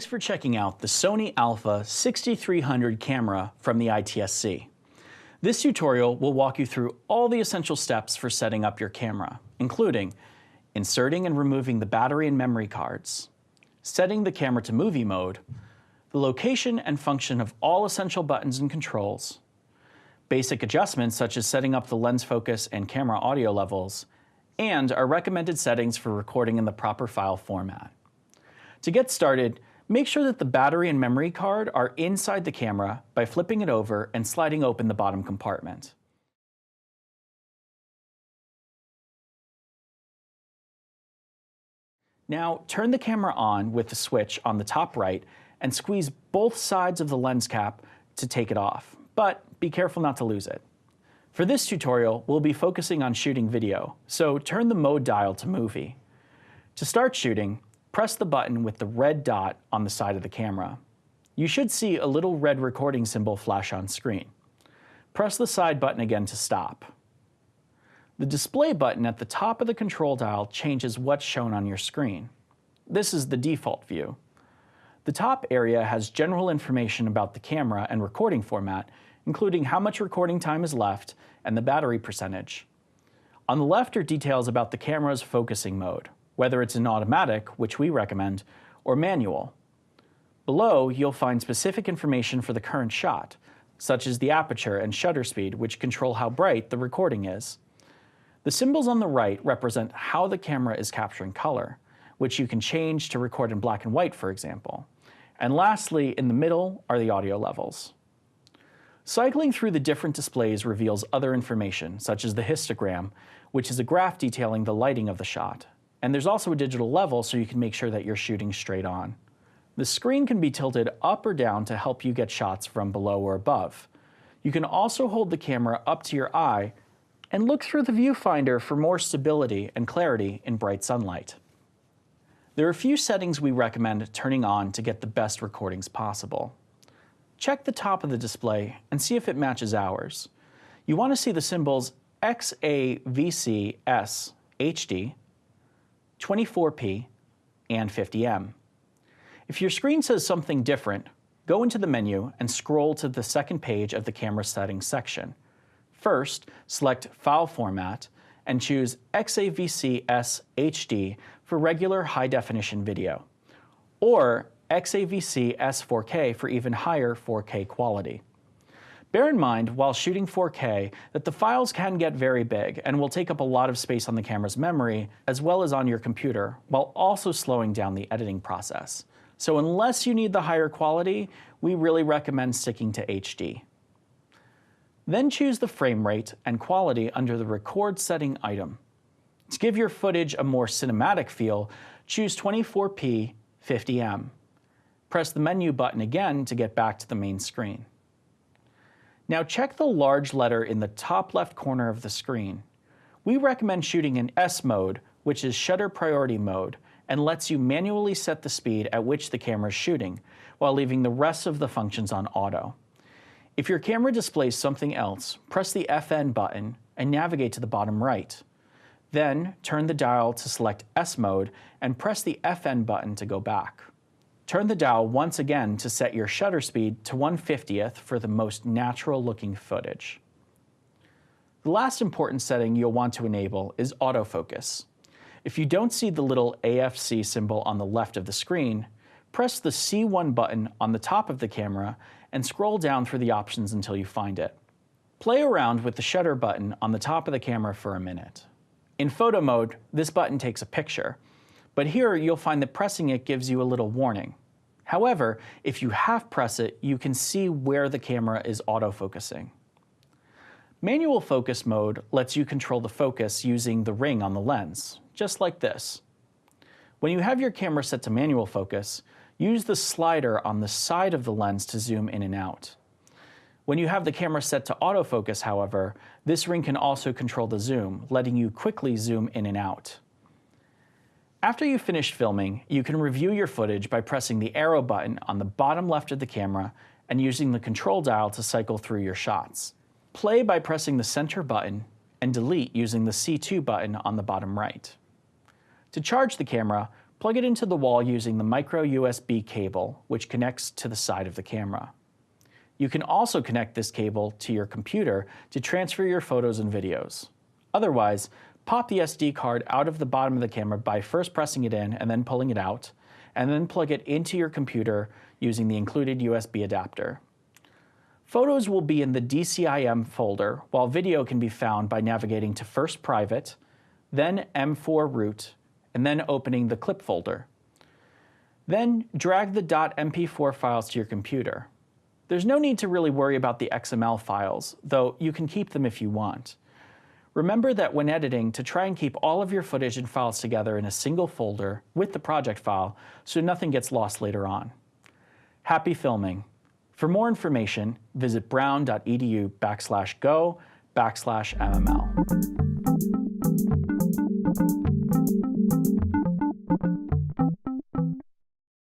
Thanks for checking out the Sony a6300 camera from the ITSC. This tutorial will walk you through all the essential steps for setting up your camera, including inserting and removing the battery and memory cards, setting the camera to movie mode, the location and function of all essential buttons and controls, basic adjustments such as setting up the lens focus and camera audio levels, and our recommended settings for recording in the proper file format. To get started, make sure that the battery and memory card are inside the camera by flipping it over and sliding open the bottom compartment. Now, turn the camera on with the switch on the top right and squeeze both sides of the lens cap to take it off, but be careful not to lose it. For this tutorial, we'll be focusing on shooting video, so turn the mode dial to movie. To start shooting, press the button with the red dot on the side of the camera. You should see a little red recording symbol flash on screen. Press the side button again to stop. The display button at the top of the control dial changes what's shown on your screen. This is the default view. The top area has general information about the camera and recording format, including how much recording time is left and the battery percentage. On the left are details about the camera's focusing mode, whether it's in automatic, which we recommend, or manual. Below, you'll find specific information for the current shot, such as the aperture and shutter speed, which control how bright the recording is. The symbols on the right represent how the camera is capturing color, which you can change to record in black and white, for example. And lastly, in the middle are the audio levels. Cycling through the different displays reveals other information, such as the histogram, which is a graph detailing the lighting of the shot. And there's also a digital level so you can make sure that you're shooting straight on. The screen can be tilted up or down to help you get shots from below or above. You can also hold the camera up to your eye and look through the viewfinder for more stability and clarity in bright sunlight. There are a few settings we recommend turning on to get the best recordings possible. Check the top of the display and see if it matches ours. You want to see the symbols a6300 HD, 24p, and 50m. If your screen says something different, go into the menu and scroll to the second page of the camera settings section. First, select File Format and choose a6300 HD for regular high-definition video, or a6300 4K for even higher 4K quality. Bear in mind, while shooting 4K, that the files can get very big and will take up a lot of space on the camera's memory, as well as on your computer, while also slowing down the editing process. So unless you need the higher quality, we really recommend sticking to HD. Then choose the frame rate and quality under the Record setting item. To give your footage a more cinematic feel, choose 24p 50m. Press the menu button again to get back to the main screen. Now check the large letter in the top left corner of the screen. We recommend shooting in S mode, which is shutter priority mode, and lets you manually set the speed at which the camera is shooting, while leaving the rest of the functions on auto. If your camera displays something else, press the FN button and navigate to the bottom right. Then turn the dial to select S mode and press the FN button to go back. Turn the dial once again to set your shutter speed to 1/50th for the most natural looking footage. The last important setting you'll want to enable is autofocus. If you don't see the little AFC symbol on the left of the screen, press the C1 button on the top of the camera and scroll down through the options until you find it. Play around with the shutter button on the top of the camera for a minute. In photo mode, this button takes a picture, but here you'll find that pressing it gives you a little warning. However, if you half press it, you can see where the camera is autofocusing. Manual focus mode lets you control the focus using the ring on the lens, just like this. When you have your camera set to manual focus, use the slider on the side of the lens to zoom in and out. When you have the camera set to autofocus, however, this ring can also control the zoom, letting you quickly zoom in and out. After you've finished filming, you can review your footage by pressing the arrow button on the bottom left of the camera and using the control dial to cycle through your shots. Play by pressing the center button and delete using the C2 button on the bottom right. To charge the camera, Plug it into the wall using the micro USB cable, which connects to the side of the camera. You can also connect this cable to your computer to transfer your photos and videos. Otherwise, pop the SD card out of the bottom of the camera by first pressing it in and then pulling it out, and then plug it into your computer using the included USB adapter. Photos will be in the DCIM folder, while video can be found by navigating to first Private, then M4 Root, and then opening the Clip folder. Then drag the .mp4 files to your computer. There's no need to really worry about the XML files, though you can keep them if you want. Remember that when editing, to try and keep all of your footage and files together in a single folder with the project file so nothing gets lost later on. Happy filming! For more information, visit brown.edu/go/mml.